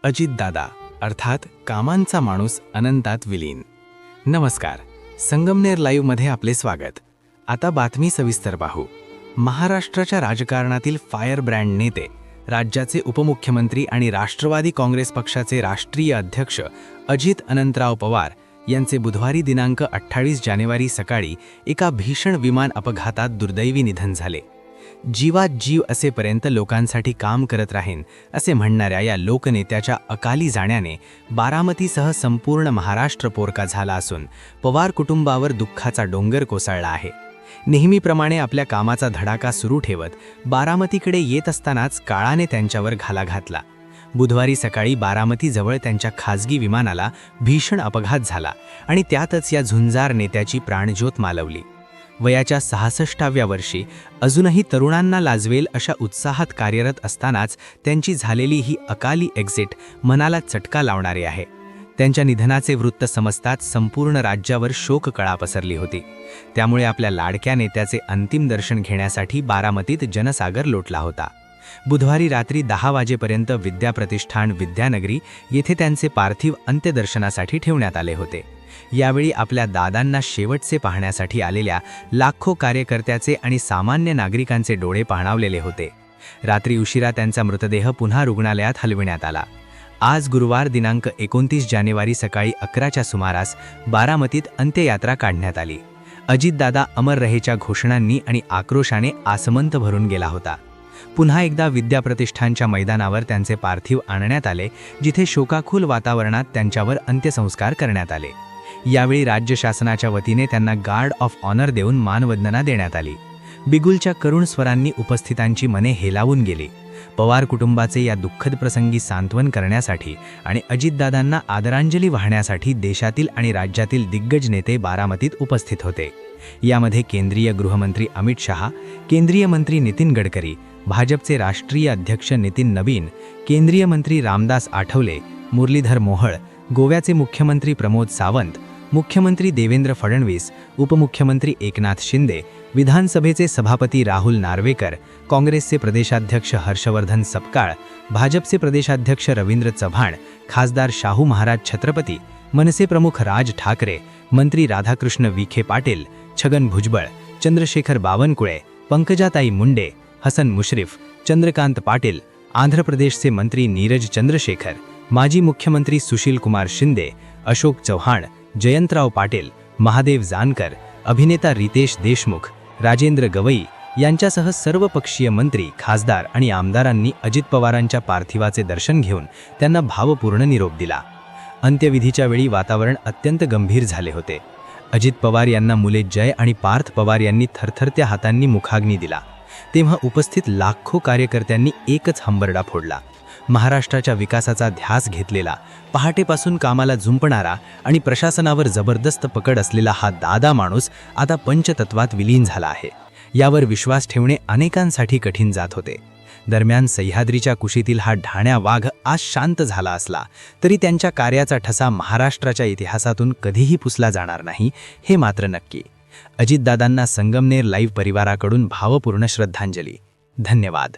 अजितदादा अर्थात कामांचा माणूस अनंतात विलीन. नमस्कार, संगमनेर लाईव्हमध्ये आपले स्वागत. आता बातमी सविस्तर पाहू. महाराष्ट्राच्या राजकारणातील फायर ब्रँड नेते, राज्याचे उपमुख्यमंत्री आणि राष्ट्रवादी काँग्रेस पक्षाचे राष्ट्रीय अध्यक्ष अजित अनंतराव पवार यांचे बुधवारी दिनांक 28 जानेवारी सकाळी एका भीषण विमान अपघातात दुर्दैवी निधन झाले. जीवात जीव असेपर्यंत लोकांसाठी काम करत राहीन असे म्हणणाऱ्या या लोकनेत्याच्या अकाली जाण्याने बारामतीसह संपूर्ण महाराष्ट्र पोरका झाला असून पवार कुटुंबावर दुःखाचा डोंगर कोसळला आहे. नेहमीप्रमाणे आपल्या कामाचा धडाका सुरू ठेवत बारामतीकडे येत असतानाच काळाने त्यांच्यावर घाला घातला. बुधवारी सकाळी बारामतीजवळ त्यांच्या खाजगी विमानाला भीषण अपघात झाला आणि त्यातच या झुंजार नेत्याची प्राणज्योत मालवली. वयाच्या 66व्या वर्षी अजूनही तरुणांना लाजवेल अशा उत्साहात कार्यरत असतानाच त्यांची झालेली ही अकाली एक्झिट मनाला चटका लावणारी आहे. त्यांच्या निधनाचे वृत्त समजताच संपूर्ण राज्यावर शोककळा पसरली होती. त्यामुळे आपल्या लाडक्या नेत्याचे अंतिम दर्शन घेण्यासाठी बारामतीत जनसागर लोटला होता. बुधवारी रात्री 10 वाजेपर्यंत विद्याप्रतिष्ठान विद्यानगरी येथे त्यांचे पार्थिव अंत्यदर्शनासाठी ठेवण्यात आले होते. यावेळी आपल्या दादांना शेवटचे पाहण्यासाठी आलेल्या लाखो कार्यकर्त्याचे आणि सामान्य नागरिकांचे डोळे पाणावलेले होते. रात्री उशिरा त्यांचा मृतदेह पुन्हा रुग्णालयात हलविण्यात आला. आज गुरुवार दिनांक 29 जानेवारी सकाळी 11च्या सुमारास बारामतीत अंत्ययात्रा काढण्यात आली. अजितदादा अमर रहेच्या घोषणांनी आणि आक्रोशाने आसमंत भरून गेला होता. पुन्हा एकदा विद्याप्रतिष्ठानच्या मैदानावर त्यांचे पार्थिव आणण्यात आले, जिथे शोकाकुल वातावरणात त्यांच्यावर अंत्यसंस्कार करण्यात आले. यावेळी राज्य शासनाच्या वतीने त्यांना गार्ड ऑफ ऑनर देऊन मानवंदना देण्यात आली. बिगुलच्या करुण स्वरांनी उपस्थितांची मने हेलावून गेली. पवार कुटुंबाचे या दुःखद प्रसंगी सांत्वन करण्यासाठी आणि अजितदादांना आदरांजली वाहण्यासाठी देशातील आणि राज्यातील दिग्गज नेते बारामतीत उपस्थित होते. यामध्ये केंद्रीय गृहमंत्री अमित शहा, केंद्रीय मंत्री नितीन गडकरी, भाजपचे राष्ट्रीय अध्यक्ष नितीन नवीन, केंद्रीय मंत्री रामदास आठवले, मुरलीधर मोहोळ, गोव्याचे मुख्यमंत्री प्रमोद सावंत, मुख्यमंत्री देवेंद्र फडणवीस, उपमुख्यमंत्री एकनाथ शिंदे, विधानसभेचे सभापती राहुल नार्वेकर, काँग्रेसचे प्रदेशाध्यक्ष हर्षवर्धन सपकाळ, भाजपचे प्रदेशाध्यक्ष रवींद्र चव्हाण, खासदार शाहू महाराज छत्रपती, मनसे प्रमुख राज ठाकरे, मंत्री राधाकृष्ण विखे पाटील, छगन भुजबळ, चंद्रशेखर बावनकुळे, पंकजाताई मुंडे, हसन मुश्रीफ, चंद्रकांत पाटील, आंध्र प्रदेशचे मंत्री नीरज चंद्रशेखर, माजी मुख्यमंत्री सुशील कुमार शिंदे, अशोक चव्हाण, जयंतराव पाटील, महादेव जानकर, अभिनेता रितेश देशमुख, राजेंद्र गवई यांच्यासह सर्वपक्षीय मंत्री, खासदार आणि आमदारांनी अजित पवारांच्या पार्थिवाचे दर्शन घेऊन त्यांना भावपूर्ण निरोप दिला. अंत्यविधीच्या वेळी वातावरण अत्यंत गंभीर झाले होते. अजित पवार यांना मुले जय आणि पार्थ पवार यांनी थरथरत्या हातांनी मुखाग्नी दिला. तेव्हा उपस्थित लाखो कार्यकर्त्यांनी एकच हंबरडा फोडला. महाराष्ट्राच्या विकासाचा ध्यास घेतलेला, पहाटेपासून कामाला झुंपणारा आणि प्रशासनावर जबरदस्त पकड असलेला हा दादा माणूस आता पंचतत्वात विलीन झाला आहे. यावर विश्वास ठेवणे अनेकांसाठी कठीण जात होते. दरम्यान सह्याद्रीच्या कुशीतील हा ढाण्या वाघ आज शांत झाला असला तरी त्यांच्या कार्याचा ठसा महाराष्ट्राच्या इतिहासातून कधीही पुसला जाणार नाही, हे मात्र नक्की. अजितदादांना संगमनेर लाईव्ह परिवाराकडून भावपूर्ण श्रद्धांजली. धन्यवाद.